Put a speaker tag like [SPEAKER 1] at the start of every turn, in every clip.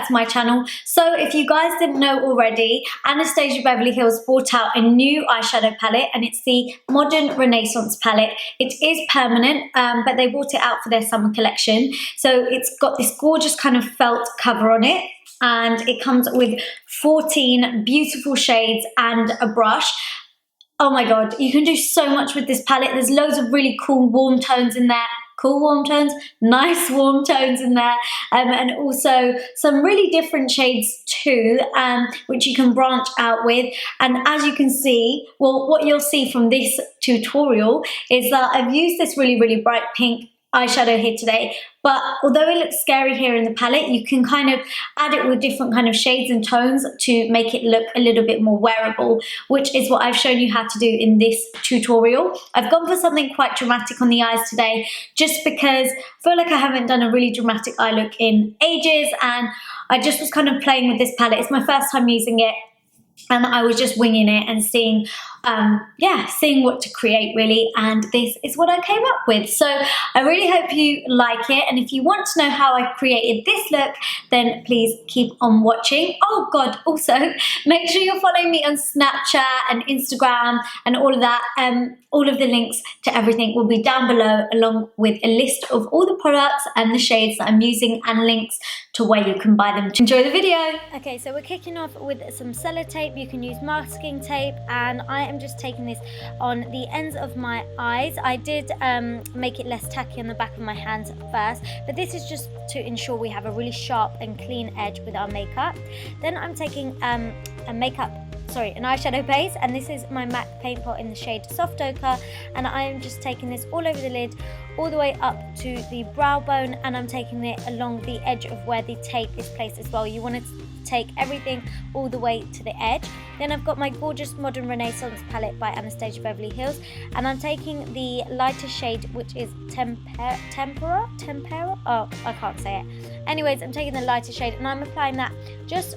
[SPEAKER 1] back to my channel. So if you guys didn't know already, Anastasia Beverly Hills brought out a new eyeshadow palette, and it's the Modern Renaissance palette. It is permanent, but they brought it out for their summer collection. So it's got this gorgeous kind of felt cover on it, and it comes with 14 beautiful shades and a brush. Oh my god, you can do so much with this palette. There's loads of really cool warm tones in there. Cool warm tones, nice warm tones in there, and also some really different shades too, which you can branch out with. And as you can see, well, what you'll see from this tutorial is that I've used this really bright pink eyeshadow here today, but although it looks scary here in the palette, you can kind of add it with different kind of shades and tones to make it look a little bit more wearable, which is what I've shown you how to do in this tutorial. I've gone for something quite dramatic on the eyes today, just because I feel like I haven't done a really dramatic eye look in ages, and I just was kind of playing with this palette. It's my first time using it, and I was just winging it and seeing what to create really, and this is what I came up with. So I really hope you like it, and if you want to know how I created this look, then please keep on watching. Oh god, also make sure you're following me on Snapchat and Instagram and all of that. All of the links to everything will be down below, along with a list of all the products and the shades that I'm using and links to where you can buy them. Enjoy the video. Okay, so we're kicking off with some Cellotape. You can use masking tape, and I am just taking this on the ends of my eyes. I did make it less tacky on the back of my hands first, but this is just to ensure we have a really sharp and clean edge with our makeup. Then I'm taking an eyeshadow base, and this is my MAC paint pot in the shade Soft Ochre, and I am just taking this all over the lid, all the way up to the brow bone, and I'm taking it along the edge of where the tape is placed as well. You want to take everything all the way to the edge. Then I've got my gorgeous Modern Renaissance palette by Anastasia Beverly Hills, and I'm taking the lighter shade, which is Tempera? Oh, I can't say it. Anyways, I'm taking the lighter shade, and I'm applying that just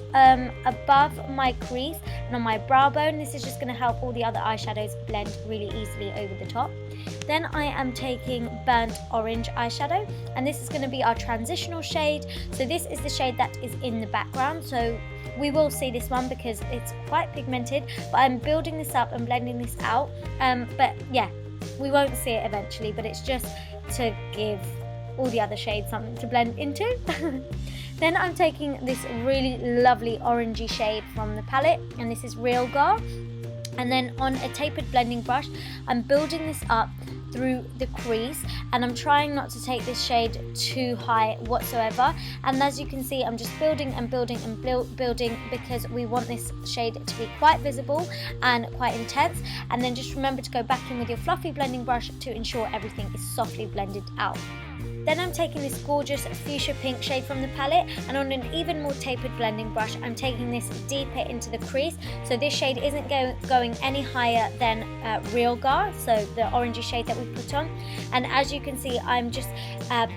[SPEAKER 1] above my crease and on my brow bone. This is just going to help all the other eyeshadows blend really easily over the top. Then I am taking Burnt Orange eyeshadow, and this is going to be our transitional shade. So this is the shade that is in the background, so we will see this one because it's quite pigmented, but I'm building this up and blending this out. But yeah, we won't see it eventually, but it's just to give all the other shades something to blend into. Then I'm taking this really lovely orangey shade from the palette, and this is Realgar. And then on a tapered blending brush, I'm building this up through the crease, and I'm trying not to take this shade too high whatsoever. And as you can see, I'm just building and building and building, because we want this shade to be quite visible and quite intense. And then just remember to go back in with your fluffy blending brush to ensure everything is softly blended out. Then I'm taking this gorgeous fuchsia pink shade from the palette, and on an even more tapered blending brush, I'm taking this deeper into the crease. So this shade isn't going any higher than Realgar, so the orangey shade that we put on. And as you can see, I'm just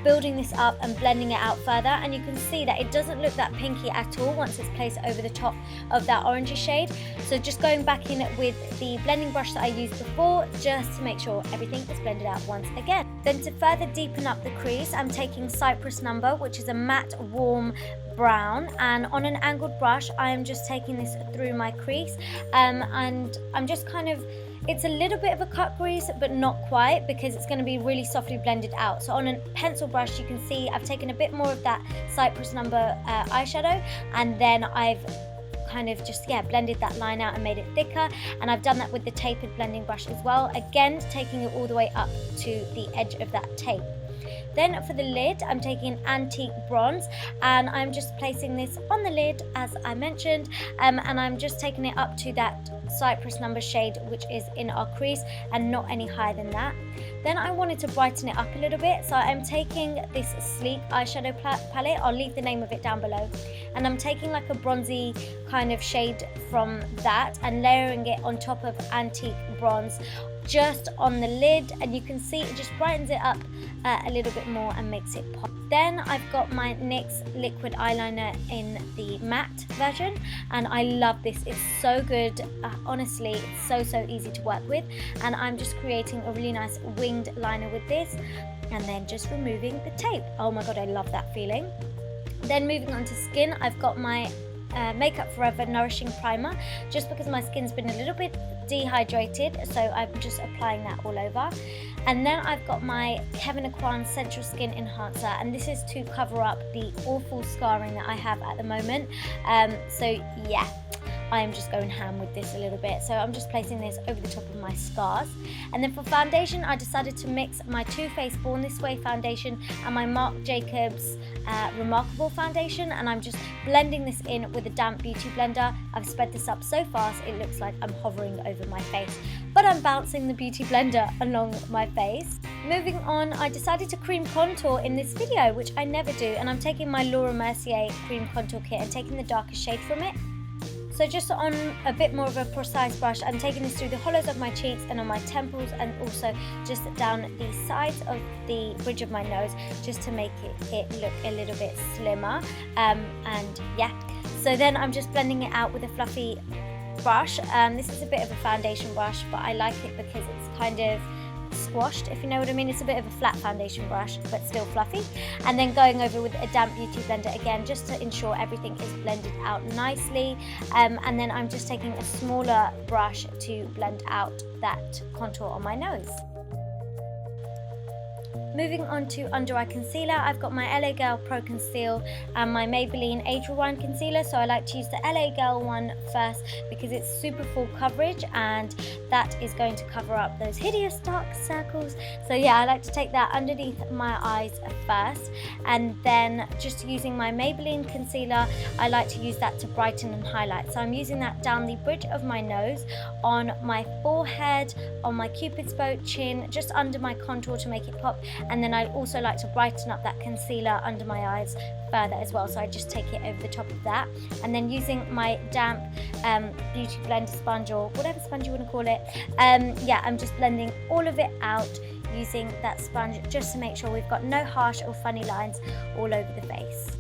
[SPEAKER 1] building this up and blending it out further, and you can see that it doesn't look that pinky at all once it's placed over the top of that orangey shade. So just going back in with the blending brush that I used before, just to make sure everything is blended out once again. Then to further deepen up the crease, I'm taking Cyprus number, which is a matte warm brown, and on an angled brush I am just taking this through my crease, and I'm just kind of, it's a little bit of a cut crease but not quite, because it's going to be really softly blended out. So on a pencil brush, you can see I've taken a bit more of that Cyprus number eyeshadow, and then I've kind of just blended that line out and made it thicker. And I've done that with the tapered blending brush as well, again taking it all the way up to the edge of that tape. Then for the lid, I'm taking an antique bronze, and I'm just placing this on the lid as I mentioned, and I'm just taking it up to that Cyprus number shade, which is in our crease, and not any higher than that. Then I wanted to brighten it up a little bit, so I'm taking this sleek eyeshadow palette. I'll leave the name of it down below, and I'm taking like a bronzy kind of shade from that and layering it on top of antique bronze just on the lid, and you can see it just brightens it up a little bit more and makes it pop. Then I've got my NYX liquid eyeliner in the matte version, and I love this. It's so good. Honestly, it's so easy to work with, and I'm just creating a really nice winged liner with this, and then just removing the tape. Oh my god, I love that feeling. Then moving on to skin, I've got my Makeup Forever Nourishing Primer, just because my skin's been a little bit dehydrated, so I'm just applying that all over. And then I've got my Kevyn Aucoin Central Skin Enhancer, and this is to cover up the awful scarring that I have at the moment. So yeah, I am just going ham with this a little bit. So I'm just placing this over the top of my scars. And then for foundation, I decided to mix my Too Faced Born This Way foundation and my Marc Jacobs Remarkable foundation, and I'm just blending this in with a damp beauty blender. I've sped this up so fast it looks like I'm hovering over my face, but I'm bouncing the beauty blender along my face. Moving on, I decided to cream contour in this video, which I never do, and I'm taking my Laura Mercier cream contour kit and taking the darkest shade from it. So just on a bit more of a precise brush, I'm taking this through the hollows of my cheeks and on my temples, and also just down the sides of the bridge of my nose, just to make it look a little bit slimmer. And yeah, so then I'm just blending it out with a fluffy brush. This is a bit of a foundation brush, but I like it because it's kind of squashed, if you know what I mean. It's a bit of a flat foundation brush, but still fluffy. And then going over with a damp beauty blender again, just to ensure everything is blended out nicely. And then I'm just taking a smaller brush to blend out that contour on my nose. Moving on to under eye concealer, I've got my LA Girl Pro Conceal and my Maybelline Age Rewind Concealer. So I like to use the LA Girl one first because it's super full coverage, and that is going to cover up those hideous dark circles. So yeah, I like to take that underneath my eyes first, and then just using my Maybelline concealer, I like to use that to brighten and highlight. So I'm using that down the bridge of my nose, on my forehead, on my Cupid's bow, chin, just under my contour to make it pop. And then I also like to brighten up that concealer under my eyes further as well, so I just take it over the top of that. And then using my damp beauty blender sponge, or whatever sponge you want to call it, yeah, I'm just blending all of it out using that sponge, just to make sure we've got no harsh or funny lines all over the face.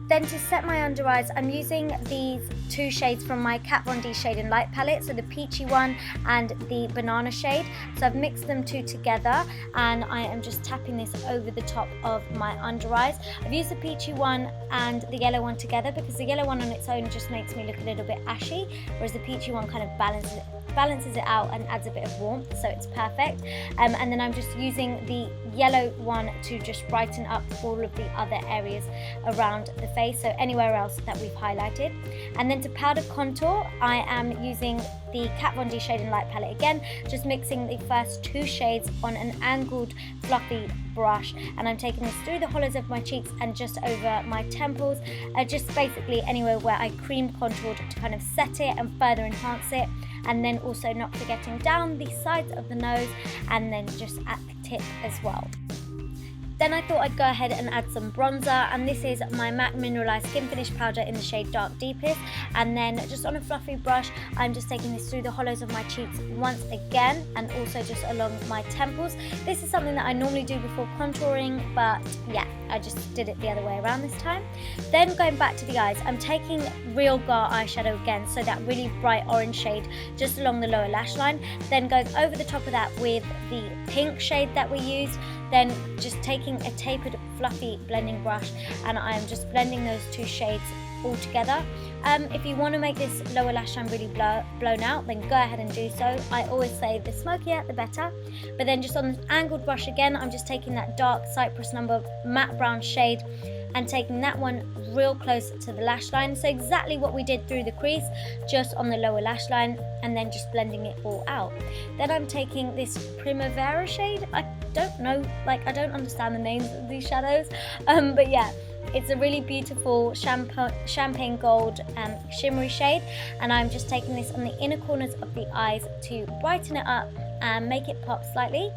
[SPEAKER 1] Then to set my under eyes, I'm using these two shades from my Kat Von D Shade and Light palette, so the peachy one and the banana shade. So I've mixed them two together, and I am just tapping this over the top of my under eyes. I've used the peachy one and the yellow one together because the yellow one on its own just makes me look a little bit ashy, whereas the peachy one kind of balances it out and adds a bit of warmth, so it's perfect. And then I'm just using the yellow one to just brighten up all of the other areas around the face, so anywhere else that we've highlighted. And then to powder contour, I am using the Kat Von D Shade and Light palette again, just mixing the first two shades on an angled fluffy brush, and I'm taking this through the hollows of my cheeks and just over my temples, just basically anywhere where I cream contoured to kind of set it and further enhance it. And then also not forgetting down the sides of the nose, and then just at the tip as well. Then I thought I'd go ahead and add some bronzer, and this is my MAC Mineralized Skin Finish Powder in the shade Dark Deepest. And then just on a fluffy brush, I'm just taking this through the hollows of my cheeks once again, and also just along my temples. This is something that I normally do before contouring, but yeah, I just did it the other way around this time. Then going back to the eyes, I'm taking Realgar eyeshadow again, so that really bright orange shade just along the lower lash line. Then going over the top of that with the pink shade that we used. Then just taking a tapered fluffy blending brush, and I am just blending those two shades all together. If you want to make this lower lash line really blown out, then go ahead and do so. I always say the smokier the better. But then just on an angled brush again, I'm just taking that dark Cyprus number matte brown shade and taking that one real close to the lash line. So exactly what we did through the crease, just on the lower lash line, and then just blending it all out. Then I'm taking this Primevera shade. I don't know, like I don't understand the names of these shadows, but yeah, it's a really beautiful champagne gold shimmery shade, and I'm just taking this on the inner corners of the eyes to brighten it up and make it pop slightly.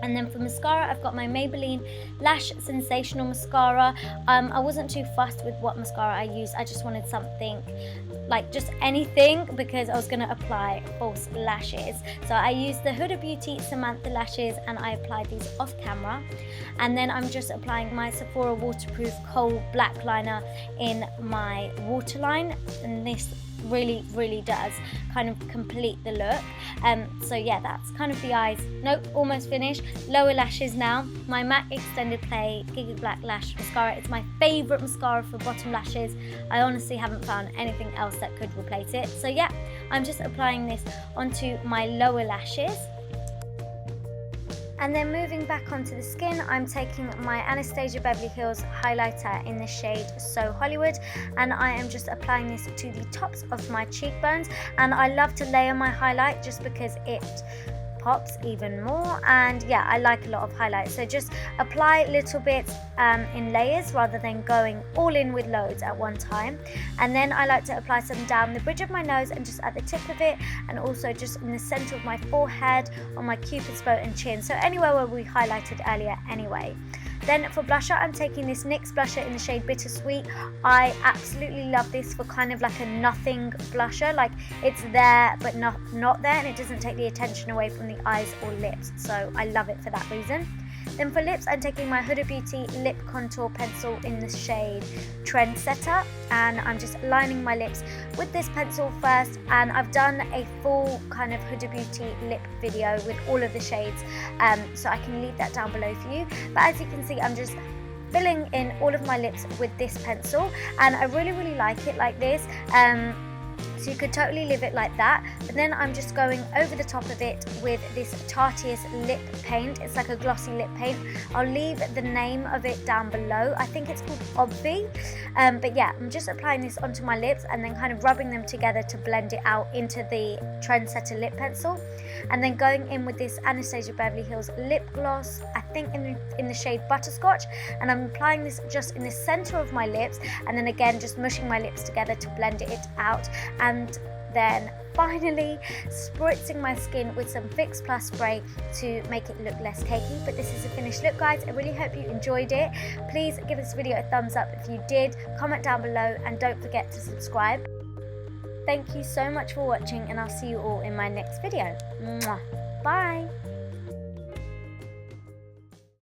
[SPEAKER 1] And then for mascara, I've got my Maybelline Lash Sensational Mascara. I wasn't too fussed with what mascara I used. I just wanted something, like just anything, because I was going to apply false lashes. So I used the Huda Beauty Samantha lashes, and I applied these off camera. And then I'm just applying my Sephora Waterproof Kohl Black Liner in my waterline. And this really, really does kind of complete the look. So yeah, that's kind of the eyes. Nope, almost finished. Lower lashes now. My MAC Extended Play Giga Black Lash Mascara. It's my favourite mascara for bottom lashes. I honestly haven't found anything else that could replace it. So yeah, I'm just applying this onto my lower lashes. And then moving back onto the skin, I'm taking my Anastasia Beverly Hills highlighter in the shade So Hollywood, and I am just applying this to the tops of my cheekbones. And I love to layer my highlight just because it pops even more, and yeah, I like a lot of highlight, so just apply little bits in layers rather than going all in with loads at one time. And then I like to apply some down the bridge of my nose and just at the tip of it, and also just in the center of my forehead, on my cupid's bow and chin, so anywhere where we highlighted earlier anyway. Then for blusher, I'm taking this NYX blusher in the shade Bittersweet. I absolutely love this for kind of like a nothing blusher, like it's there but not there, and it doesn't take the attention away from the eyes or lips, so I love it for that reason. Then for lips, I'm taking my Huda Beauty lip contour pencil in the shade Trendsetter, and I'm just lining my lips with this pencil first. And I've done a full kind of Huda Beauty lip video with all of the shades, so I can leave that down below for you. But as you can see, I'm just filling in all of my lips with this pencil, and I really like it like this. So you could totally leave it like that, but then I'm just going over the top of it with this Tarteus lip paint. It's like a glossy lip paint. I'll leave the name of it down below. I think it's called Obvi, but yeah, I'm just applying this onto my lips and then kind of rubbing them together to blend it out into the Trendsetter lip pencil, and then going in with this Anastasia Beverly Hills lip gloss, I think in the shade Butterscotch, and I'm applying this just in the center of my lips, and then again just mushing my lips together to blend it out. And then finally spritzing my skin with some Fix Plus spray to make it look less cakey. But this is a finished look, guys. I really hope you enjoyed it. Please give this video a thumbs up if you did, comment down below, and don't forget to subscribe. Thank you so much for watching, and I'll see you all in my next video. Mwah. Bye!